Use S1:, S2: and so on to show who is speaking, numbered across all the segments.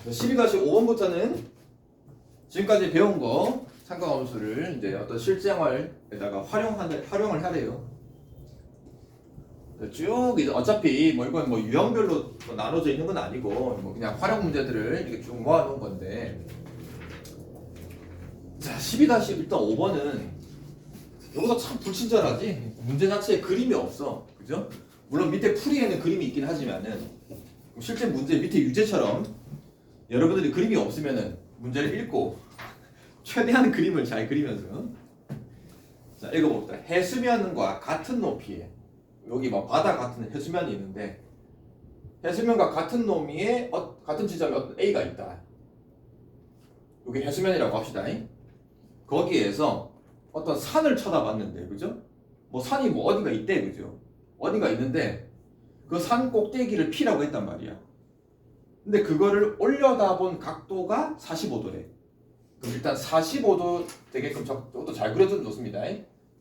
S1: 12-5번부터는 지금까지 배운 거 삼각함수를 이제 어떤 실생활에다가 활용을 하래요. 쭉 이제 어차피 뭐 이건 뭐 유형별로 뭐 나눠져 있는 건 아니고 뭐 그냥 활용 문제들을 이렇게 쭉 모아놓은 건데, 자 12-5번은 여기서 참 불친절하지. 문제 자체에 그림이 없어, 그죠? 물론 밑에 풀이에는 그림이 있긴 하지만은 실제 문제 밑에 유제처럼 여러분들이 그림이 없으면은 문제를 읽고 최대한 그림을 잘 그리면서, 자 읽어봅시다. 해수면과 같은 높이에, 여기 막 바다 같은 해수면이 있는데 해수면과 같은 높이에 같은 지점에 어떤 A가 있다. 여기 해수면이라고 합시다. 거기에서 어떤 산을 쳐다봤는데, 그죠? 뭐 산이 뭐 어딘가 있대, 그죠? 어딘가 있는데 그 산 꼭대기를 P라고 했단 말이야. 근데 그거를 올려다본 각도가 45도래. 그럼 일단 45도 되게끔 저것도 잘 그려줘도 좋습니다.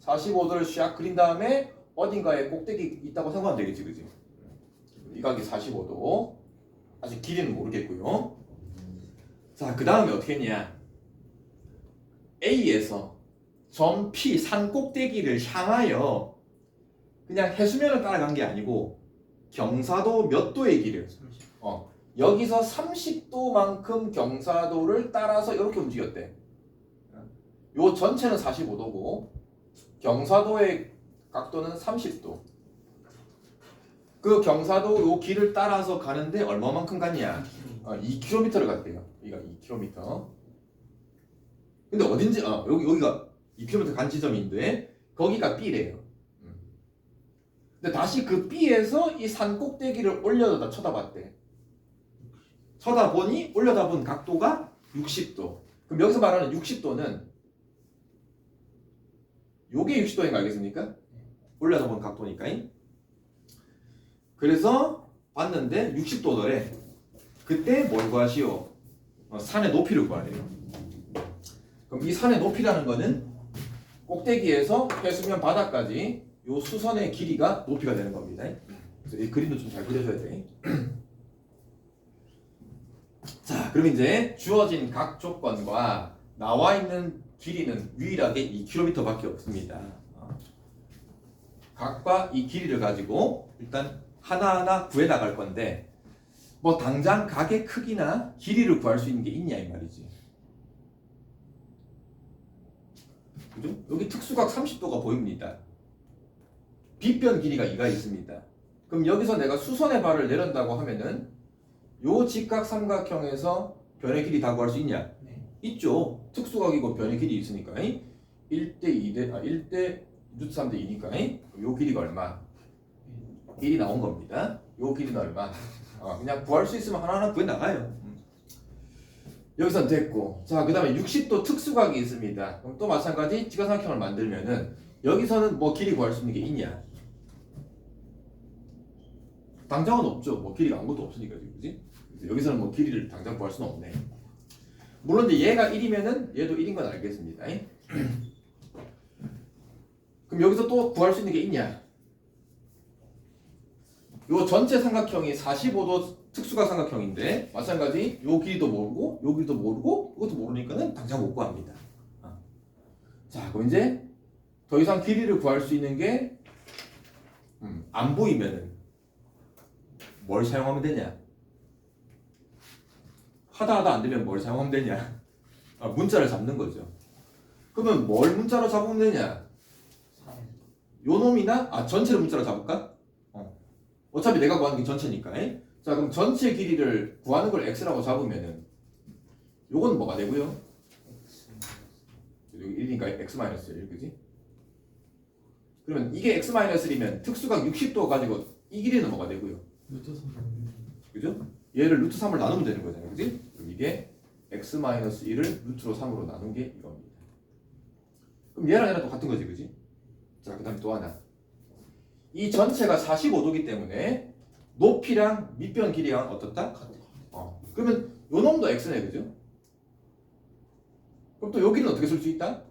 S1: 45도를 샥 그린 다음에 어딘가에 꼭대기 있다고 생각하면 되겠지, 그지? 이 각이 45도. 아직 길이는 모르겠고요. 자, 그 다음에 어떻게 했냐? A에서 점 P 산 꼭대기를 향하여 그냥 해수면을 따라간 게 아니고 경사도 몇 도의 길을, 여기서 30도만큼 경사도를 따라서 이렇게 움직였대. 요 전체는 45도고 경사도의 각도는 30도. 그 경사도 요 길을 따라서 가는데 얼마만큼 갔냐? 2km를 갔대요. 여기가 2km. 근데 어딘지 여기가 2km 간 지점인데 거기가 B래요. 근데 다시 그 B에서 이 산 꼭대기를 올려다 쳐다봤대. 쳐다보니 올려다본 각도가 60도. 그럼 여기서 말하는 60도는 요게 60도인 거 알겠습니까? 올려다본 각도니까. 그래서 봤는데 60도더래. 그때 뭘 구하시오? 산의 높이를 구하래요. 그럼 이 산의 높이라는 거는 꼭대기에서 해수면 바닥까지 요 수선의 길이가 높이가 되는 겁니다. 그래서 이 그림도 좀 잘 그려줘야 돼. 자, 그럼 이제 주어진 각 조건과 나와 있는 길이는 유일하게 2km밖에 없습니다. 각과 이 길이를 가지고 일단 하나하나 구해 나갈 건데, 뭐 당장 각의 크기나 길이를 구할 수 있는 게 있냐 이 말이지. 그죠? 여기 특수각 30도가 보입니다. 빗변 길이가 2가 있습니다. 그럼 여기서 내가 수선의 발을 내린다고 하면은 요 직각 삼각형에서 변의 길이 다 구할 수 있냐? 네. 있죠. 특수각이고 변의 길이 있으니까 1대 2대 1대 루트 3대 2니까 요 길이가 얼마? 1이 나온 겁니다. 요 길이는 얼마? 그냥 구할 수 있으면 하나하나 구해 나가요. 여기선 됐고, 자, 그 다음에 60도 특수각이 있습니다. 그럼 또 마찬가지 직각삼각형을 만들면은 여기서는 뭐 길이 구할 수 있는 게 있냐? 당장은 없죠. 뭐 길이가 아무것도 없으니까, 그지? 여기서는 뭐 길이를 당장 구할 수는 없네. 물론 이제 얘가 1이면은 얘도 1인 건 알겠습니다. 그럼 여기서 또 구할 수 있는 게 있냐? 요 전체 삼각형이 45도 특수각 삼각형인데 마찬가지 요 길이도 모르고 요 길이도 모르고 이것도 모르니까는 당장 못 구합니다. 자, 그럼 이제 더 이상 길이를 구할 수 있는 게 안 보이면은 뭘 사용하면 되냐? 하다 안 되면 뭘 사용하면 되냐? 문자를 잡는 거죠. 그러면 뭘 문자로 잡으면 되냐? 요 놈이나 전체를 문자로 잡을까? 어차피 내가 구하는 게 전체니까. 자, 그럼 전체 길이를 구하는 걸 x라고 잡으면은 요건 뭐가 되고요? 여기 1이니까 x-1, 그지? 그러면 이게 x-1이면 특수각 60도 가지고 이 길이는 뭐가 되고요?
S2: 루트 3.
S1: 그죠? 얘를 루트 3을 나누면 되는 거잖아요, 그지? 그럼 이게 x-1을 루트로 3으로 나눈 게 이겁니다. 그럼 얘랑 똑같은 거지, 그지? 자, 그 다음에 또 하나. 이 전체가 45도기 때문에 높이랑 밑변 길이랑 어떻다? 그러면 요 놈도 x네, 그죠? 그럼 또 여기는 어떻게 쓸 수 있다?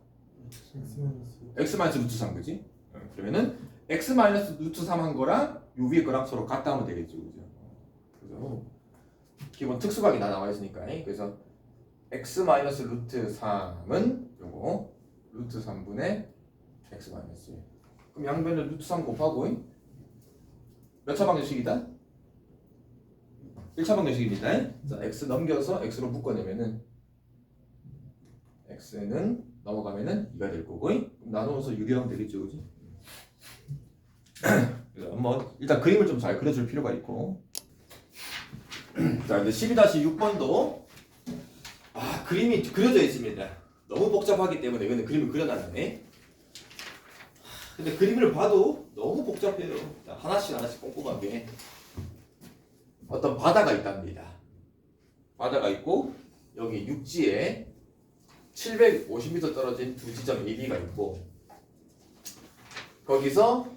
S1: x 루트 3, 그지? 그러면은 x 루트 3 한 거랑 요 위에 거랑 서로 같다 하면 되겠죠, 그죠? 그래서 기본 특수각이 다 나와 있으니까. 그래서 x 마이너스 루트 3은 요거 루트 3분의 x 마이너스 1. 그럼 양변을 루트 3 곱하고 몇 차 방정식이다? 1차 방정식입니다. 자, x 넘겨서 x로 묶어내면은 x는 넘어가면은 2가 될 거고 그럼 나누어서 유리하면 되겠죠, 그지? 그래서 한번 일단 그림을 좀 잘 그려줄 필요가 있고 자, 이제 12-6번도 그림이 그려져 있습니다. 너무 복잡하기 때문에 이거는 그림을 그려놨네. 근데 그림을 봐도 너무 복잡해요. 자, 하나씩 꼼꼼하게 어떤 바다가 있답니다. 바다가 있고 여기 육지에 750m 떨어진 두 지점 AB가 있고 거기서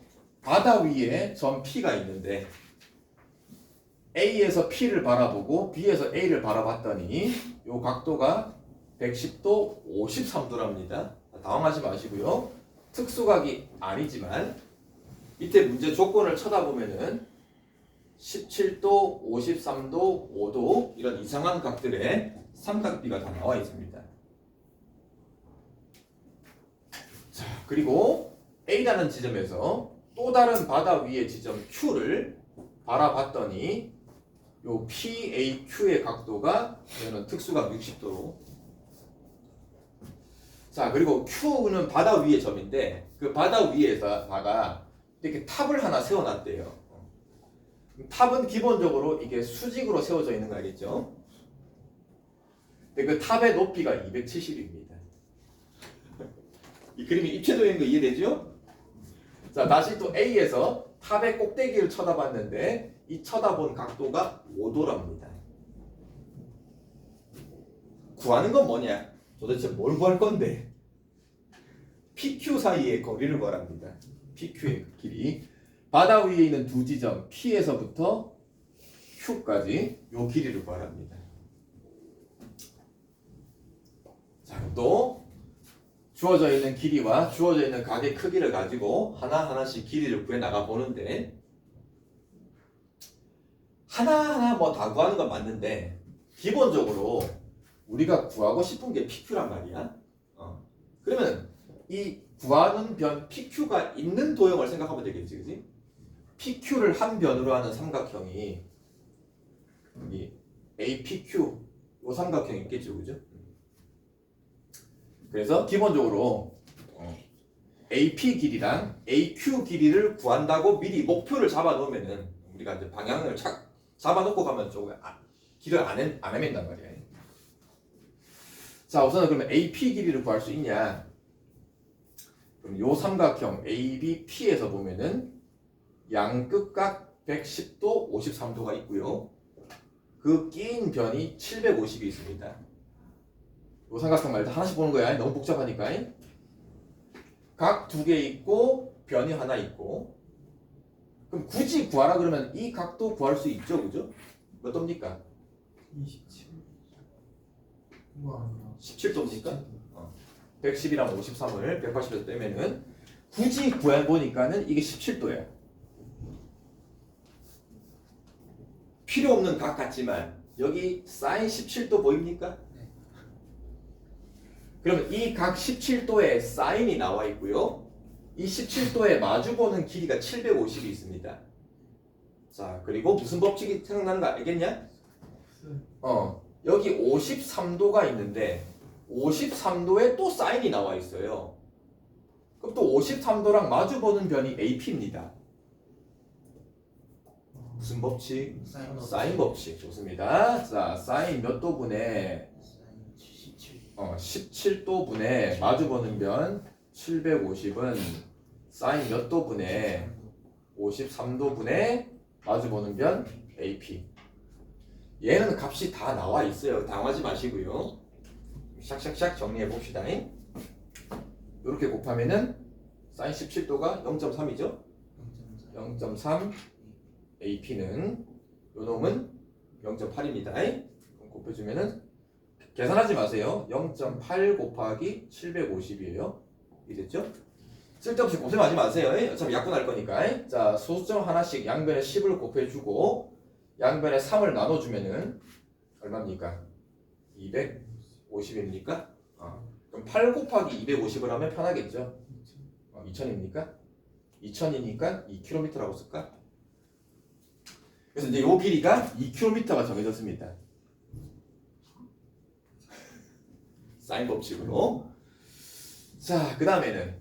S1: 바다 위에 점 P가 있는데 A에서 P를 바라보고 B에서 A를 바라봤더니 이 각도가 110도 53도랍니다. 당황하지 마시고요. 특수각이 아니지만 밑에 문제 조건을 쳐다보면은 17도, 53도, 5도 이런 이상한 각들의 삼각비가 다 나와 있습니다. 자, 그리고 A라는 지점에서 또 다른 바다 위의 지점 Q를 바라봤더니 요 PAQ의 각도가 이거는 특수각 60도로. 자, 그리고 Q는 바다 위의 점인데 그 바다 위에다가 이렇게 탑을 하나 세워놨대요. 탑은 기본적으로 이게 수직으로 세워져 있는 거 알겠죠? 근데 그 탑의 높이가 270입니다. 이 그림이 입체되어 있는 거 이해되죠? 자, 다시 또 A에서 탑의 꼭대기를 쳐다봤는데 이 쳐다본 각도가 5도랍니다. 구하는 건 뭐냐? 도대체 뭘 구할 건데? PQ 사이의 거리를 구하랍니다. PQ의 길이. 바다 위에 있는 두 지점 P에서부터 Q까지 요 길이를 구하랍니다. 자, 또 주어져 있는 길이와 주어져 있는 각의 크기를 가지고 하나하나씩 길이를 구해 나가 보는데 하나하나 뭐 다 구하는 건 맞는데 기본적으로 우리가 구하고 싶은 게 PQ란 말이야. 그러면 이 구하는 변 PQ가 있는 도형을 생각하면 되겠지, 그지? PQ를 한 변으로 하는 삼각형이 여기 APQ 요 삼각형이 있겠죠, 그죠? 그래서 기본적으로 AP 길이랑 AQ 길이를 구한다고 미리 목표를 잡아놓으면은 우리가 이제 방향을 잡아놓고 가면 조금 길을 안 헤맨단 말이야. 자, 우선은 그러면 AP 길이를 구할 수 있냐? 그럼 요 삼각형 ABP에서 보면은 양끝각 110도, 53도가 있고요. 그 끼인 변이 750이 있습니다. 요 삼각형 말고 하나씩 보는 거야. 너무 복잡하니까. 각 두 개 있고 변이 하나 있고. 그럼 굳이 구하라 그러면 이 각도 구할 수 있죠, 그죠? 몇 도입니까?
S2: 27. 뭐 아니야.
S1: 17도입니까? 110이랑 53을 180에서 빼면은 굳이 구해보니까는 이게 17도예요. 필요 없는 각 같지만 여기 사인 17도 보입니까?
S2: 네.
S1: 그러면 이 각 17도에 사인이 나와 있고요. 이 17도에 마주보는 길이가 750이 있습니다. 자, 그리고 무슨 법칙이 생각나는 거 알겠냐? 여기 53도가 있는데 53도에 또 사인이 나와 있어요. 그럼 또 53도랑 마주보는 변이 AP입니다. 무슨 법칙? 사인 법칙. 좋습니다. 자, 사인 몇 도분의 17도분의 마주보는 변 750은 사인 몇 도분의 53도분의 마주보는 변 AP. 얘는 값이 다 나와 있어요. 당하지 마시고요. 샥샥샥 정리해 봅시다. 이렇게 곱하면은 사인 17도가 0.3이죠? 0.3 AP는 요 놈은 0.8입니다. 곱해주면은 계산하지 마세요. 0.8 곱하기 750이에요. 이해됐죠? 쓸데없이 고생하지 마세요. 어차피 약분할 거니까. 자, 소수점 하나씩 양변에 10을 곱해주고 양변에 3을 나눠주면은 얼마입니까? 250입니까? 그럼 8 곱하기 250을 하면 편하겠죠? 2000입니까? 2000이니까 2km라고 쓸까? 그래서 이제 요 길이가 2km가 정해졌습니다. 사인 법칙으로. 자, 그 다음에는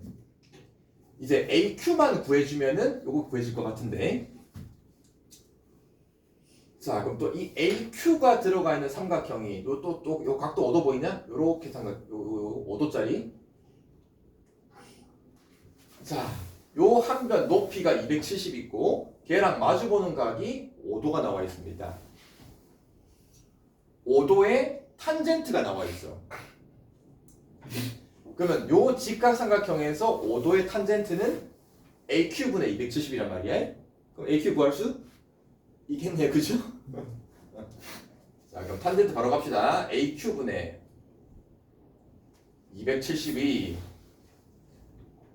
S1: 이제 AQ만 구해주면은 요거 구해질 것 같은데. 자, 그럼 또 이 AQ가 들어가 있는 삼각형이 요 각도 어디 보이냐? 요렇게 삼각, 요 5도짜리. 자, 요 한 변 높이가 270 있고 걔랑 마주보는 각이 5도가 나와 있습니다. 5도의 탄젠트가 나와 있어. 그러면 요 직각삼각형에서 5도의 탄젠트는 AQ분의 270이란 말이야. 그럼 AQ 구할 수 있겠네, 그죠? 자, 그럼 탄젠트 바로 갑시다. AQ분의 270이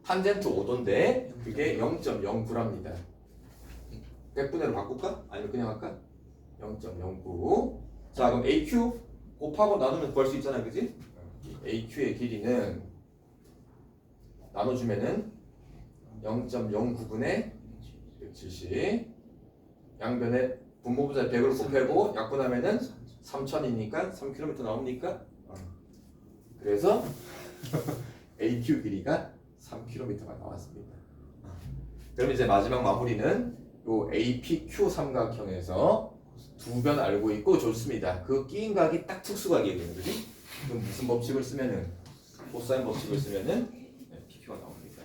S1: 탄젠트 5도인데 그게 0.09랍니다. 100분의로 바꿀까? 아니면 그냥 할까? 0.09. 자, 그럼 AQ 곱하고 나누면 구할 수 있잖아, 그지? AQ의 길이는 나눠주면은 0.09분의 170. 양변에 분모분자 100으로 곱하고 약분하면은 3000이니까 3km 나옵니까? 그래서 AQ 길이가 3km가 나왔습니다. 그럼 이제 마지막 마무리는 요 APQ 삼각형에서 두 변 알고 있고 좋습니다. 그 끼인 각이 딱 특수각이에요, 그지? 그럼 무슨 법칙을 쓰면은 코사인 법칙을 쓰면은 PQ가 나옵니다.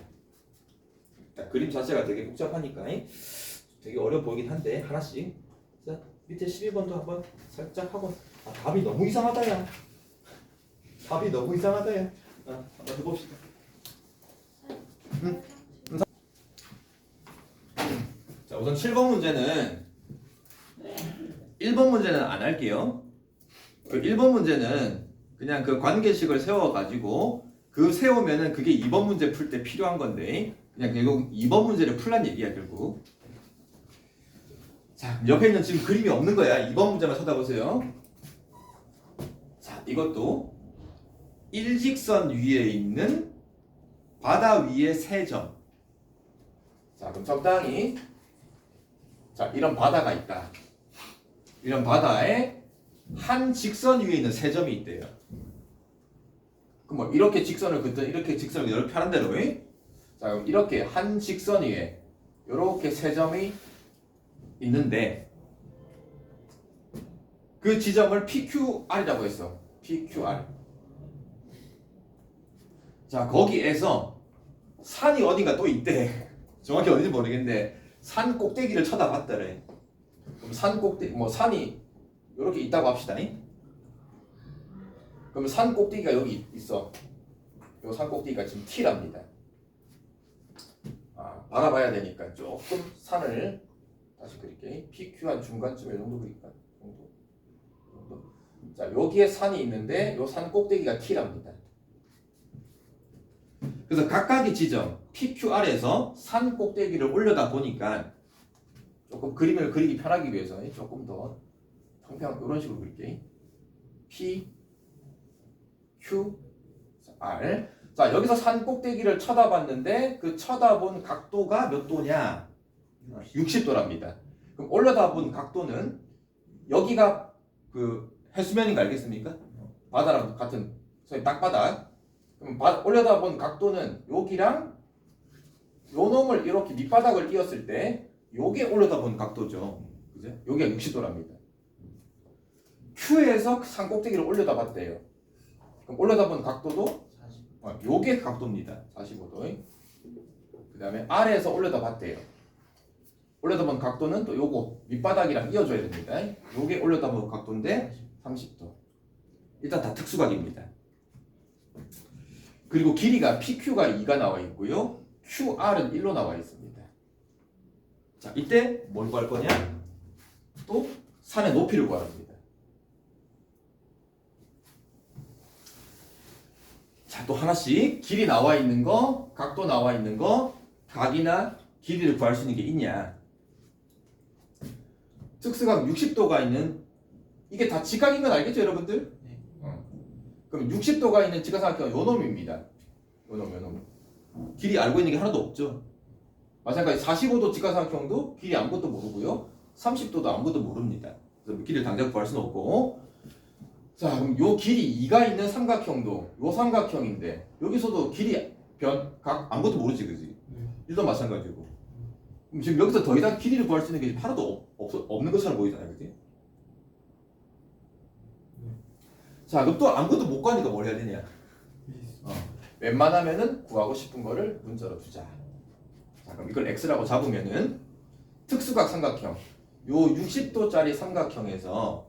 S1: 그림 자체가 되게 복잡하니까 되게 어려워 보이긴 한데 하나씩. 자, 밑에 12번도 한번 살짝 하고. 답이 너무 이상하다 야. 답이 너무 이상하다 야. 한번 해봅시다. 자, 우선 7번 문제는 1번 문제는 안 할게요. 그 1번 문제는 그냥 그 관계식을 세워가지고 그 세우면은 그게 2번 문제 풀 때 필요한 건데 그냥 결국 2번 문제를 풀란 얘기야 결국. 자, 옆에 있는 지금 그림이 없는 거야. 2번 문제만 쳐다보세요. 자, 이것도 일직선 위에 있는 바다 위의 세 점. 자, 그럼 적당히 자, 이런 바다가 있다. 이런 바다에 한 직선 위에 있는 세 점이 있대요. 그럼 뭐 이렇게 직선을 긋든 이렇게 직선을 여러 편한 대로. 자, 그럼 이렇게 한 직선 위에 이렇게 세 점이 있는데 그 지점을 PQR이라고 했어. PQR. 자, 거기에서 산이 어딘가 또 있대. 정확히 어딘지 모르겠는데 산 꼭대기를 쳐다봤더래. 그럼 산 꼭대기 뭐 산이 이렇게 있다고 합시다. 그럼 산 꼭대기가 여기 있어. 요 산 꼭대기가 지금 T랍니다. 바라봐야 되니까 조금 산을 다시 그릴게. PQ한 중간쯤에 이 정도 그릴까? 정도. 자, 여기에 산이 있는데 요 산 꼭대기가 T랍니다. 그래서 각각의 지점 PQR에서 산 꼭대기를 올려다 보니까 조금 그림을 그리기 편하기 위해서 조금 더 평평 이런 식으로 그릴게. P, Q, R. 자, 여기서 산 꼭대기를 쳐다봤는데 그 쳐다본 각도가 몇 도냐? 60도랍니다. 그럼 올려다본 각도는 여기가 그 해수면인 거 알겠습니까? 바다랑 같은 소위 땅바닥. 그럼 올려다본 각도는 여기랑 요 놈을 이렇게 밑바닥을 띄었을 때 요게 올려다본 각도죠. 그죠? 여기가 60도랍니다. Q에서 산 꼭대기를 올려다봤대요. 그럼 올려다본 각도도 요게 각도입니다. 45도. 그 다음에 R에서 올려다봤대요. 올려다본 각도는 또 요거 밑바닥이랑 이어줘야 됩니다. 요게 올려다본 각도인데 30도. 일단 다 특수각입니다. 그리고 길이가 PQ가 2가 나와 있고요. QR은 1로 나와 있습니다. 자, 이때 뭘 구할 거냐? 또 산의 높이를 구합니다. 자, 또 하나씩 길이 나와 있는 거, 각도 나와 있는 거, 각이나 길이를 구할 수 있는 게 있냐? 특수각 60도가 있는 이게 다 직각인 건 알겠죠, 여러분들?
S2: 네.
S1: 그럼 60도가 있는 직각삼각형은 요 놈입니다. 요 놈. 길이 알고 있는 게 하나도 없죠. 마찬가지 45도 직각삼각형도 길이 아무것도 모르고요. 30도도 아무것도 모릅니다. 그래서 길이를 당장 구할 수는 없고. 자, 그럼 요 길이 2가 있는 삼각형도 요 삼각형인데 여기서도 길이 각 아무것도 모르지, 그지?
S2: 네.
S1: 1도 마찬가지고. 그럼 지금 여기서 더 이상 길이를 구할 수 있는 게 하나도 없는 것처럼 보이잖아요, 그지? 자, 그럼 또 아무것도 못 구하니까 뭘 해야 되냐? 웬만하면은 구하고 싶은 거를 문자로 두자. 자, 그럼 이걸 x라고 잡으면은 특수각 삼각형 요 60도짜리 삼각형에서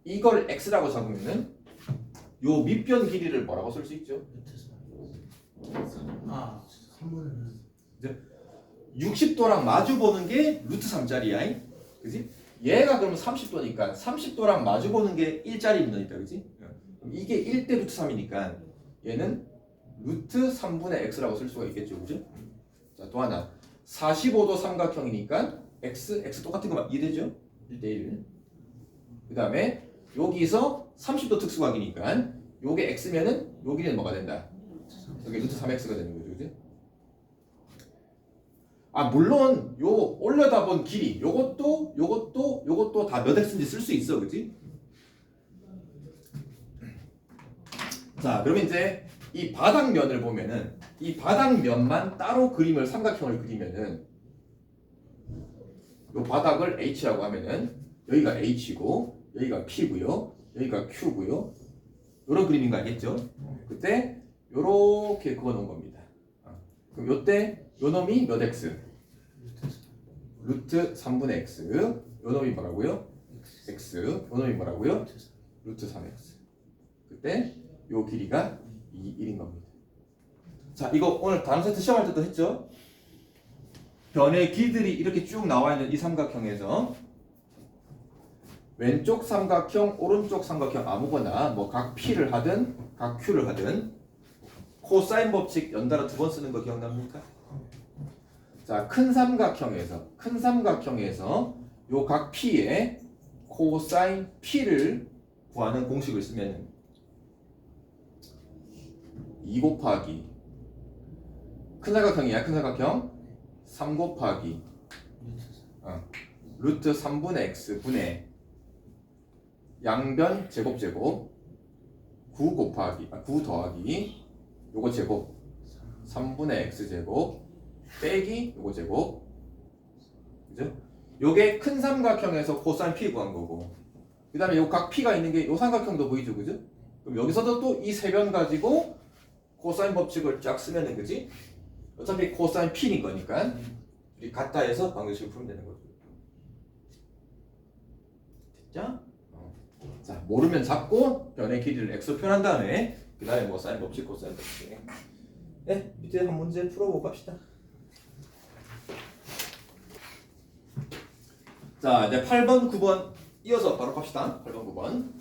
S1: 이걸 x라고 잡으면은 요 밑변 길이를 뭐라고 쓸 수 있죠?
S2: 아, 3분의
S1: 60도랑 마주 보는 게 루트 3짜리야. 그지? 얘가 그러면 30도니까 30도랑 마주 보는 게 1짜리입니다. 그지? 그럼 이게 1대 루트 3이니까 얘는 루트 3분의 x라고 쓸 수가 있겠죠. 그죠? 자, 또 하나 45도 삼각형이니까 x 똑같은 거 2되죠? 1대 1. 그 다음에 여기서 30도 특수각이니까 요게 x면은 여기는 뭐가 된다? 여기 루트 3x가 되는 거죠. 그지? 아, 물론 요 올려다본 길이 요것도 다 몇 x인지 쓸 수 있어. 그지? 자, 그러면 이제 이 바닥면을 보면은 이 바닥면만 따로 그림을 삼각형을 그리면은 요 바닥을 h라고 하면은 여기가 h고 여기가 p고요. 여기가 q고요. 요런 그림인 거 알겠죠? 그때 요렇게 그어 놓은 겁니다. 그럼 요때 요 놈이 몇 x? 루트 3분의 x. 요 놈이 뭐라고요? x. 요 놈이 뭐라고요? 루트 3x. 그때 요 길이가 1인 겁니다. 자, 이거 오늘 다음 세트 시험할 때도 했죠? 변의 길들이 이렇게 쭉 나와 있는 이 삼각형에서 왼쪽 삼각형, 오른쪽 삼각형 아무거나 뭐 각 p를 하든 각 q를 하든 코사인 법칙 연달아 2번 쓰는 거 기억납니까? 자, 큰 삼각형에서 요 각 p의 코사인 p를 구하는 공식을 쓰면 2 곱하기 큰 삼각형이야. 큰 삼각형 3 곱하기 루트 3분의 x 분의 양변 제곱 9 곱하기 9 더하기 요거 제곱 3분의 x 제곱 빼기 요거 제곱. 그죠? 요게 큰 삼각형에서 코사인 p 구한 거고, 그 다음에 요 각 p가 있는 게 요 삼각형도 보이죠. 그죠? 그럼 여기서도 또 이 세 변 가지고 코사인 법칙을 쫙 쓰면은, 그지? 어차피 코사인 p인 거니까 우리 같다 해서 방정식을 풀면 되는 거죠. 됐죠? 자, 모르면 잡고 변의 길이를 x로 표현한 다음에 그 다음에 뭐 사인 법칙, 코사인 법칙. 네, 밑에 한 문제 풀어보고 갑시다. 자, 이제 8번, 9번 이어서 바로 갑시다. 8번, 9번.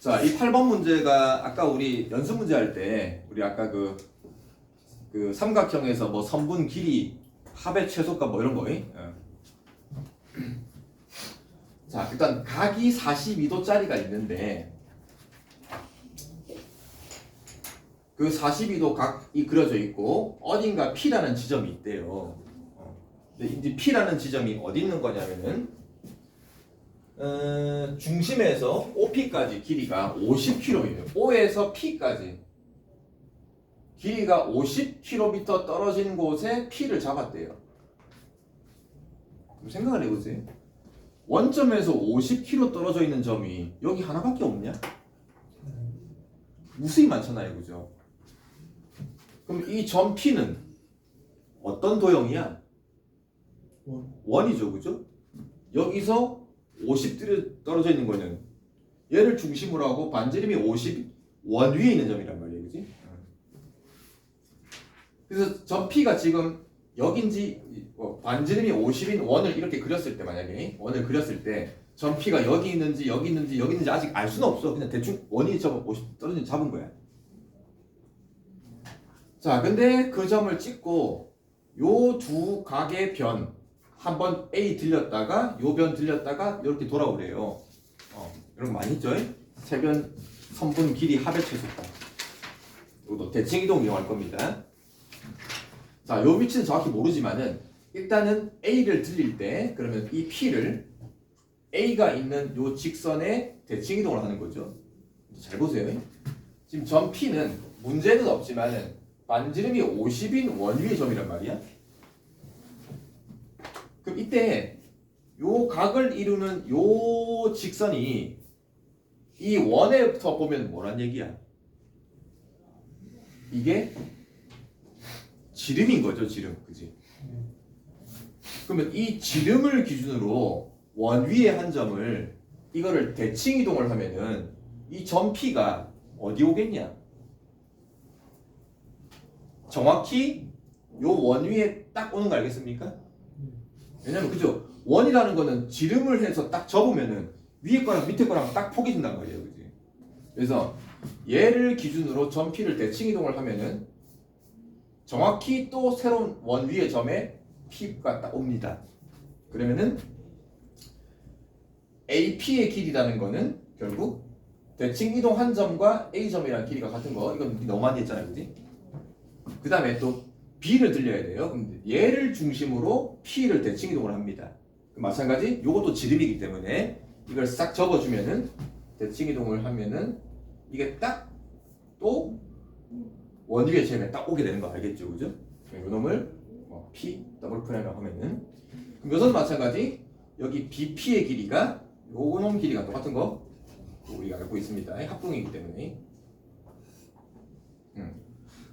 S1: 자, 이 8번 문제가 아까 우리 연습 문제 할 때 우리 아까 그 삼각형에서 뭐 선분 길이 합의 최소값 뭐 이런 거. 자, 일단 각이 42도짜리가 있는데 그 42도 각이 그려져 있고 어딘가 P라는 지점이 있대요. 근데 이제 P라는 지점이 어디 있는 거냐면은 중심에서 OP까지 길이가 50km예요. O에서 P까지 길이가 50km 떨어진 곳에 P를 잡았대요. 그럼 생각을 해보세요. 원점에서 50km 떨어져 있는 점이 여기 하나밖에 없냐? 무수히 많잖아요, 그죠? 그럼 이 점 P는 어떤 도형이야? 원이죠, 그죠? 여기서 50 떨어져 있는 거는 얘를 중심으로 하고 반지름이 50 원 위에 있는 점이란 말이에요, 그지? 그래서 점 P가 지금 여긴지 반지름이 50인 원을 이렇게 그렸을 때, 만약에 원을 그렸을 때 점 P가 여기 있는지 아직 알 수는 없어. 그냥 대충 원이 점 50 떨어진 잡은 거야. 자, 근데 그 점을 찍고 요 두 각의 변 한번 A 들렸다가 요 변 들렸다가 이렇게 돌아오래요. 이런 거 많이 했죠? 세변 선분 길이 합의 최소값. 이것도 대칭 이동 이용할 겁니다. 자, 요 위치는 정확히 모르지만은 일단은 A를 들릴 때 그러면 이 P를 A가 있는 요 직선에 대칭 이동을 하는 거죠. 잘 보세요. 지금 점 P는 문제는 없지만은 반지름이 50인 원위의 점이란 말이야. 그럼 이때 요 각을 이루는 요 직선이 이 원에부터 보면 뭐란 얘기야? 이게 지름인 거죠, 지름. 그지? 그러면 이 지름을 기준으로 원 위에 한 점을 이거를 대칭 이동을 하면은 이 점 P가 어디 오겠냐? 정확히 요 원 위에 딱 오는 거 알겠습니까? 왜냐면 그죠? 원이라는 거는 지름을 해서 딱 접으면은 위에 거랑 밑에 거랑 딱 폭이 준단 말이에요. 그지? 그래서 얘를 기준으로 점 P를 대칭 이동을 하면은 정확히 또 새로운 원 위의 점에 P가 딱 옵니다. 그러면은 AP의 길이라는 거는 결국 대칭 이동 한 점과 A점이라는 길이가 같은 거. 이건 너무 많이 했잖아요. 그지? 그 다음에 또 B를 들려야 돼요. 그럼 얘를 중심으로 P를 대칭 이동을 합니다. 마찬가지 요것도 지름이기 때문에 이걸 싹 접어주면은 대칭 이동을 하면은 이게 딱 또 원위의 점에 딱 오게 되는 거 알겠죠? 그죠? 요 놈을 P 더블 프라임이라고 하면은 그럼 요것은 마찬가지 여기 BP의 길이가 요놈 길이가 똑같은 거 우리가 알고 있습니다. 합동이기 때문에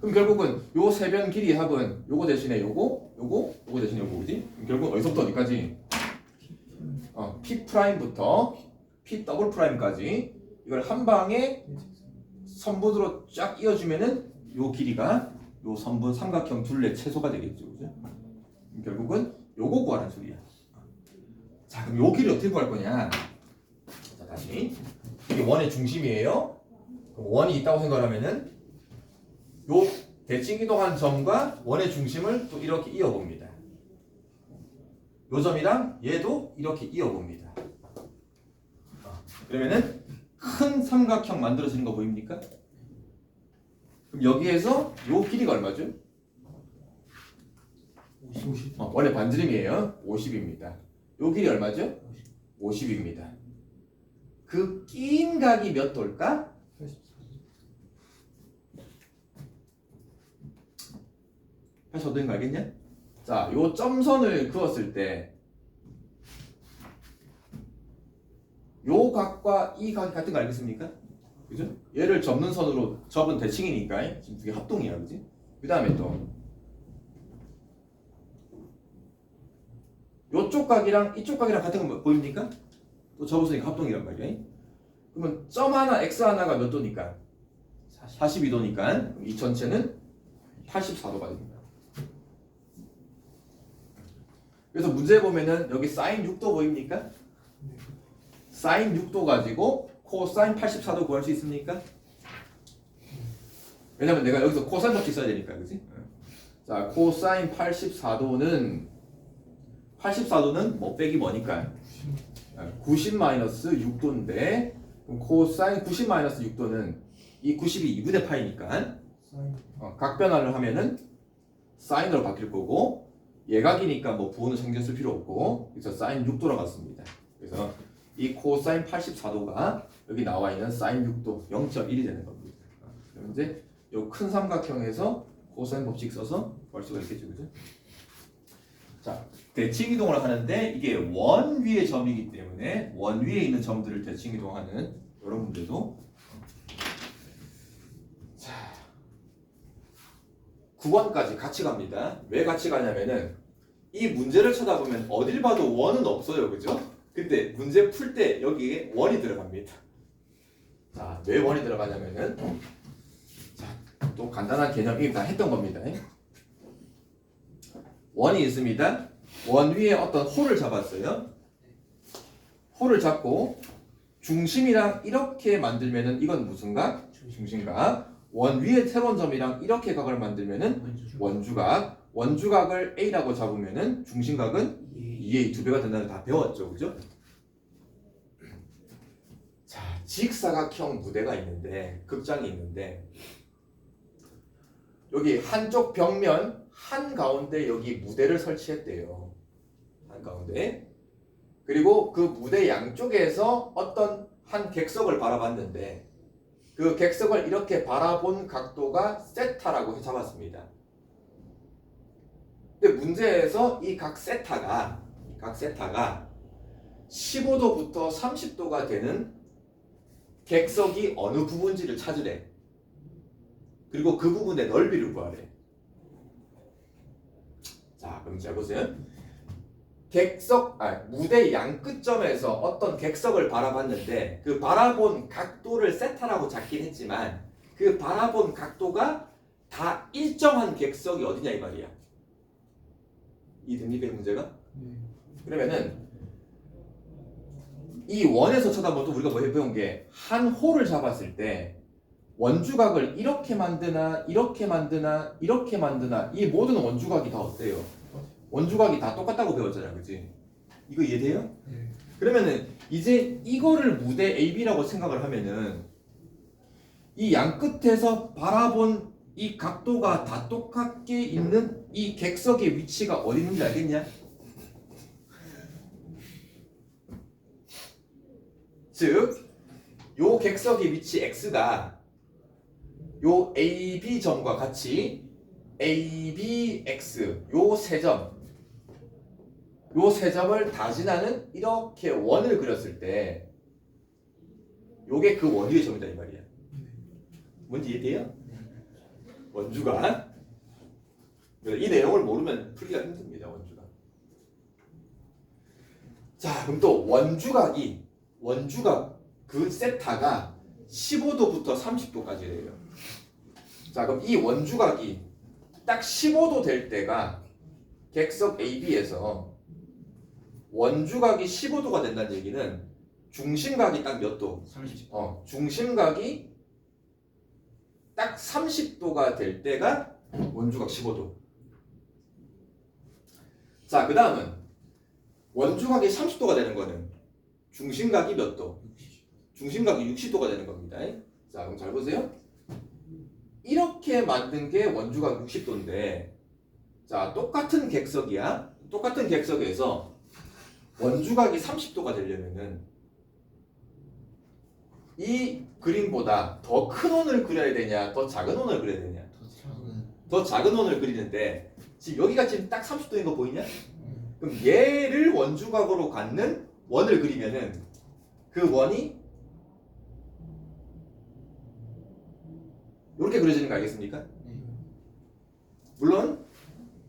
S1: 그럼 결국은 요 세변 길이 합은 요거 대신에 요거 대신에 요거 그지? 결국 어디서부터 어디까지? P 프라임부터 P 더블 프라임까지 이걸 한 방에 선분으로 쫙 이어주면은 요 길이가 요 선분 삼각형 둘레 최소가 되겠죠, 그죠? 결국은 요거 구하라는 소리야. 자, 그럼 요 길이 어떻게 구할 거냐? 자, 다시 이게 원의 중심이에요. 그럼 원이 있다고 생각하면은 요 대칭 이동한 점과 원의 중심을 또 이렇게 이어봅니다. 요 점이랑 얘도 이렇게 이어봅니다. 그러면은 큰 삼각형 만들어지는 거 보입니까? 그럼 여기에서 요 길이가 얼마죠?
S2: 50.
S1: 원래 반지름이에요. 50입니다. 요 길이 얼마죠? 50입니다. 그 낀 각이 몇 도일까? 84도인 거 알겠냐? 자, 요 점선을 그었을 때 요 각과 이 각이 같은 거 알겠습니까? 그죠? 얘를 접는 선으로 접은 대칭이니까 지금 두 개 합동이야, 그지? 그 다음에 또 요쪽 각이랑 이쪽 각이랑 같은 거 보입니까? 또 접었으니까 합동이란 말이야. 그러면 점 하나, x 하나가 몇 도니까? 42도니까 이 전체는 84도가 됩니다. 그래서 문제 보면은 여기 사인 6도 보입니까? 사인 6도 가지고 코사인 84도 구할 수 있습니까? 왜냐면 내가 여기서 코사인 법칙 써야 되니까, 그치? 자, 코사인 84도는 뭐 빼기 뭐니까? 90 마이너스 6도인데 코사인 90 마이너스 6도는 이 90이 2분의 파이니까 각변화를 하면은 사인으로 바뀔 거고 예각이니까 뭐 부호는 신경 쓸 필요 없고 그래서 사인 6도로 갔습니다. 그래서 이 코사인 84도가 여기 나와 있는 사인 6도 0.1이 되는 겁니다. 그럼 이제 요 큰 삼각형에서 코사인 법칙 써서 구할 수가 있겠죠, 그죠? 자, 대칭 이동을 하는데 이게 원 위의 점이기 때문에 원 위에 있는 점들을 대칭 이동하는 이런 문제도 9번까지 같이 갑니다. 왜 같이 가냐면은 이 문제를 쳐다보면 어딜 봐도 원은 없어요, 그죠? 근데 문제 풀 때 여기에 원이 들어갑니다. 자, 왜 원이 들어가냐면은 자, 또 간단한 개념이 다 했던 겁니다. 원이 있습니다. 원 위에 어떤 홀을 잡았어요. 홀을 잡고 중심이랑 이렇게 만들면은 이건 무슨 각? 중심각. 원 위에 새로운 점이랑 이렇게 각을 만들면은 원주각. 원주각을 A라고 잡으면은 중심각은 2의 2배가 된다는 거 다 배웠죠, 그죠? 자, 직사각형 무대가 있는데, 극장이 있는데, 여기 한쪽 벽면 한가운데 여기 무대를 설치했대요. 한가운데. 그리고 그 무대 양쪽에서 어떤 한 객석을 바라봤는데, 그 객석을 이렇게 바라본 각도가 세타라고 잡았습니다. 근데 문제에서 이 각 세타가 15도부터 30도가 되는 객석이 어느 부분지를 찾으래. 그리고 그 부분의 넓이를 구하래. 자, 그럼 잘 보세요. 무대 양 끝점에서 어떤 객석을 바라봤는데 그 바라본 각도를 세타라고 잡긴 했지만 그 바라본 각도가 다 일정한 객석이 어디냐 이 말이야. 이해됩니까 이 문제가? 그러면은 이 원에서 쳐다보면 또 우리가 뭐 배운 게 한 홀을 잡았을 때 원주각을 이렇게 만드나 이렇게 만드나 이렇게 만드나 이 모든 원주각이 다 어때요? 원주각이 다 똑같다고 배웠잖아, 그치? 이거 이해돼요?
S2: 네.
S1: 그러면은 이제 이거를 무대 AB라고 생각을 하면은 이 양 끝에서 바라본 이 각도가 다 똑같게 있는 이 객석의 위치가 어디 있는지 알겠냐? 즉, 요 객석의 위치 x가 요 AB점과 같이 ABX 요 세 점을 다 지나는 이렇게 원을 그렸을 때 요게 그 원 위의 점이다 이 말이야. 뭔지 이해돼요? 원주가 이 내용을 모르면 풀기가 힘듭니다. 원주가. 자, 그럼 또 원주각 그 세타가 15도부터 30도까지래요. 자, 그럼 이 원주각이 딱 15도 될 때가 객석 AB에서 원주각이 15도가 된다는 얘기는 중심각이 딱 몇 도?
S3: 30.
S1: 중심각이 딱 30도가 될 때가 원주각 15도. 자, 그 다음은 원주각이 30도가 되는 거는 중심각이 몇 도? 중심각이 60도가 되는 겁니다. 자, 그럼 잘 보세요. 이렇게 만든 게 원주각 60도인데, 자, 똑같은 객석이야. 똑같은 객석에서 원주각이 30도가 되려면은 이 그림보다 더 큰 원을 그려야 되냐, 더 작은 원을 그려야 되냐? 더 작은 원을 그리는데 지금 여기가 지금 딱 30도인 거 보이냐? 그럼 얘를 원주각으로 갖는 원을 그리면은 그 원이 이렇게 그려지는 거 알겠습니까? 물론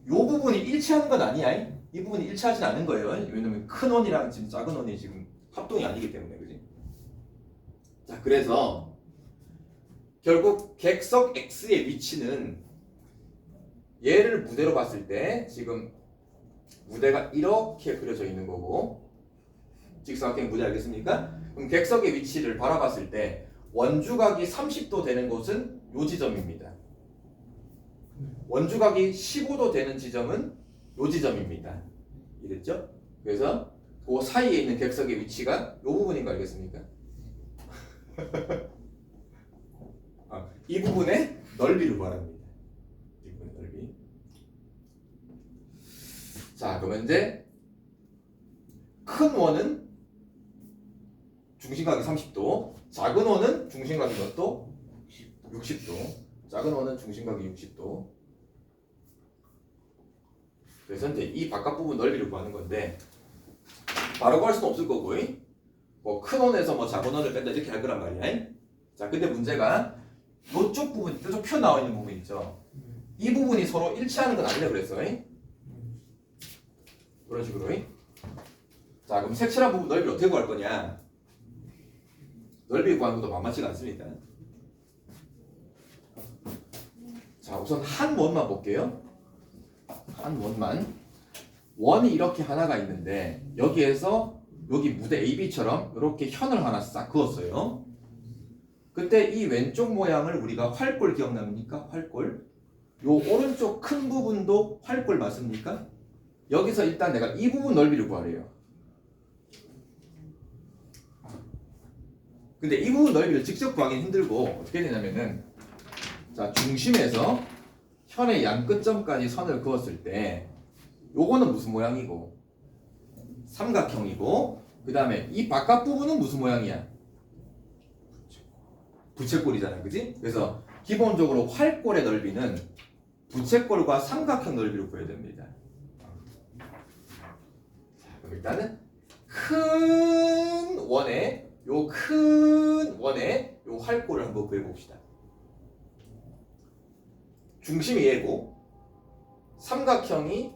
S1: 요 부분이 일치하는 건 아니야. 이 부분이 일치하진 않은 거예요. 왜냐면 큰 원이랑 지금 작은 원이 지금 합동이 아니기 때문에, 그지? 자, 그래서 결국 객석 X의 위치는 얘를 무대로 봤을 때 지금 무대가 이렇게 그려져 있는 거고, 직사각형 무대 알겠습니까? 그럼 객석의 위치를 바라봤을 때 원주각이 30도 되는 곳은 요 지점입니다. 원주각이 15도 되는 지점은 요 지점입니다. 이랬죠? 그래서 그 사이에 있는 객석의 위치가 요 부분인 거 알겠습니까? 이 부분의 넓이를 구하랍니다. 이 부분의 넓이. 자, 그러면 이제 큰 원은 중심각이 30도, 작은 원은 중심각이 몇 도? 60도. 작은 원은 중심각이 60도. 그래서 이제 이 바깥 부분 넓이를 구하는 건데 바로 구할 수는 없을 거고, 뭐 큰 원에서 뭐 작은 원을 뺀다 이렇게 할 거란 말이야. 자, 근데 문제가 이쪽 부분, 이쪽 표 나와 있는 부분 있죠. 이 부분이 서로 일치하는 건 아니라 그랬어. 그런 식으로. 자, 그럼 색칠한 부분 넓이를 어떻게 구할 거냐? 넓이 구하는 것도 만만치가 않습니다. 자, 우선 한 원만 볼게요. 한 원만. 원이 이렇게 하나가 있는데 여기에서 여기 무대 AB처럼 이렇게 현을 하나 싹 그었어요. 그때 이 왼쪽 모양을 우리가 활골 기억납니까? 활골. 요 오른쪽 큰 부분도 활골 맞습니까? 여기서 일단 내가 이 부분 넓이를 구하래요. 근데 이 부분 넓이를 직접 구하기는 힘들고 어떻게 되냐면은 자 중심에서 현의 양 끝점까지 선을 그었을 때 요거는 무슨 모양이고 삼각형이고 그 다음에 이 바깥 부분은 무슨 모양이야? 부채꼴이잖아, 그지? 그래서 기본적으로 활꼴의 넓이는 부채꼴과 삼각형 넓이로 구해야 됩니다. 자, 그럼 일단은 큰 원의 요 활꼴을 한번 구해봅시다. 중심이 얘고 삼각형이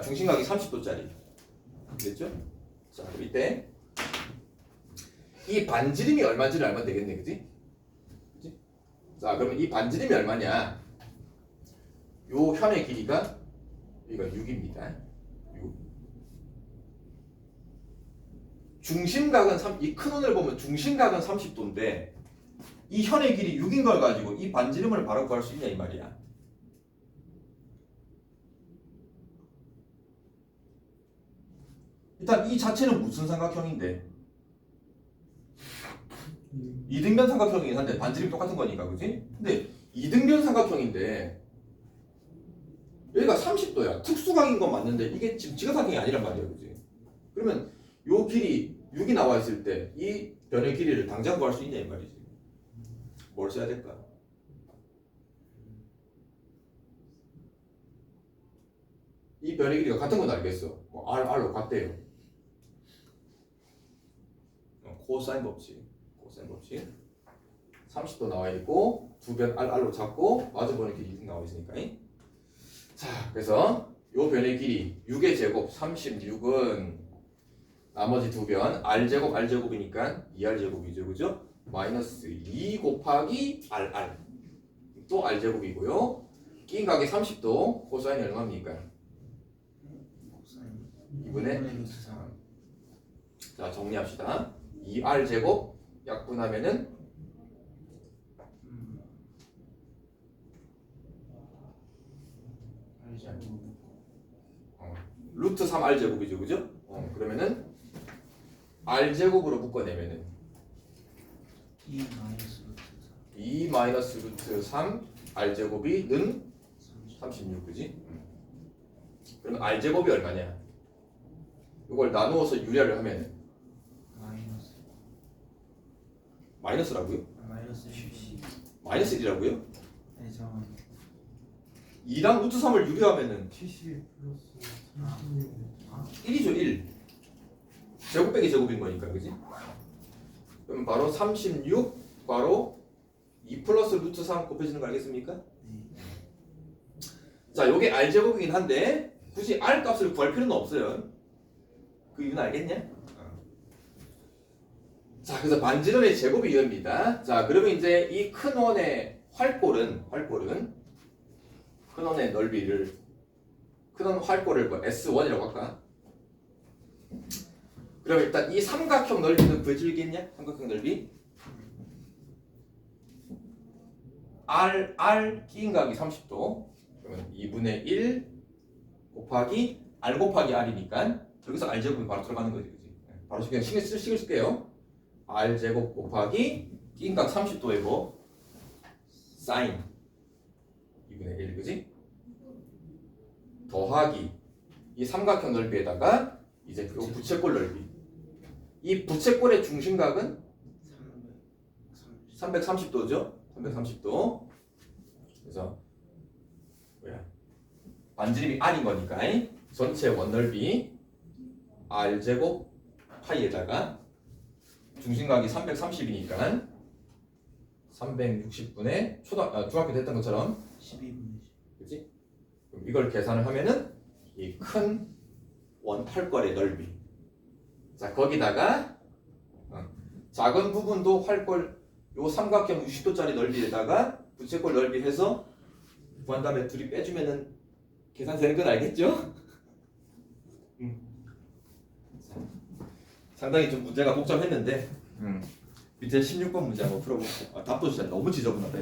S1: 중심각이 30도짜리 됐죠? 자, 그럼 이때 이 반지름이 얼마인지를 알면 되겠네, 그지? 그지? 자, 그러면 이 반지름이 얼마냐? 요 현의 길이가 여기가 6입니다. 6. 중심각은 이 큰 원을 보면 중심각은 30도인데 이 현의 길이 6인 걸 가지고 이 반지름을 바로 구할 수 있냐 이 말이야. 일단 이 자체는 무슨 삼각형인데? 이등변 삼각형이긴 한데 반지름이 똑같은 거니까, 그지? 근데 이등변 삼각형인데 여기가 30도야. 특수각인 건 맞는데 이게 지금 지각삼각형이 아니란 말이야, 그지? 그러면 요 길이 6이 나와 있을 때 이 변의 길이를 당장 구할 수 있냐 이 말이지. 뭘 써야 될까? 이 변의 길이가 같은 건 알겠어. 뭐 R로 같대요. 코사인 법칙. 30도 나와 있고 두 변 R로 잡고 마주보는 길이 6 나와 있으니까. 자, 그래서 요 변의 길이 6의 제곱 36은 나머지 두 변 R제곱이니까 2R제곱이죠, 그죠? 마이너스 2 곱하기 RR 또 R제곱이고요. 끼인 각이 30도 코사인이 얼마입니까? 2분의 3. 자, 정리합시다. 2R제곱 약분하면은 루트 3R제곱이죠, 그죠? 그러면은 R제곱으로 묶어내면은 2 마이너스 루트 3 R제곱이 는 36, 그지? 그럼 R제곱이 얼마냐? 이걸 나누어서 유리화를 하면은 마이너스라고요? 마이너스 1이라고요?
S2: 네, 잠깐만요.
S1: 2랑 루트 3을 유리하면은
S2: 70 플러스 36.
S1: 1이죠, 1. 제곱 빼기 제곱인 거니까, 그지? 그럼 바로 36 바로 2 플러스 루트 3 곱해지는 거 알겠습니까?
S2: 네.
S1: 자, 요게 R제곱이긴 한데 굳이 R 값을 구할 필요는 없어요. 그 이유는 알겠냐? 자, 그래서 반지름의 제곱이 이겁니다. 자, 그러면 이제 이 큰 원의 활꼴은 큰 원의 넓이를 큰 원 활꼴을 뭐 S1이라고 할까? 그럼 일단 이 삼각형 넓이는 구해주겠냐? 삼각형 넓이 R 끼인 각이 30도 그러면 2분의 1 곱하기 R 곱하기 R이니까 여기서 R제곱이 바로 들어가는 거지, 그치? 바로 그냥 신경 쓸게요. R제곱 곱하기 끼인 각 30도의 뭐 사인 2분의 1, 그지? 더하기 이 삼각형 넓이에다가 이제 그 부채꼴 넓이. 이 부채꼴의 중심각은 330도죠? 330도. 그래서 뭐야? 반지름이 R인 거니까 전체 원넓이 R제곱 파이에다가 중심각이 330이니까 360분의 중학교 때 했던 것처럼
S2: 12분의 10.
S1: 그치? 그럼 이걸 계산을 하면은 이 큰 원활꼴의 넓이. 자, 거기다가 작은 부분도 활꼴 요 삼각형 60도짜리 넓이에다가 부채꼴 넓이 해서 구한 다음에 둘이 빼주면은 계산되는 건 알겠죠? 상당히 좀 문제가 복잡했는데 밑에 16번 문제 한번 풀어볼게요. 답도 진짜 너무 지저분하다.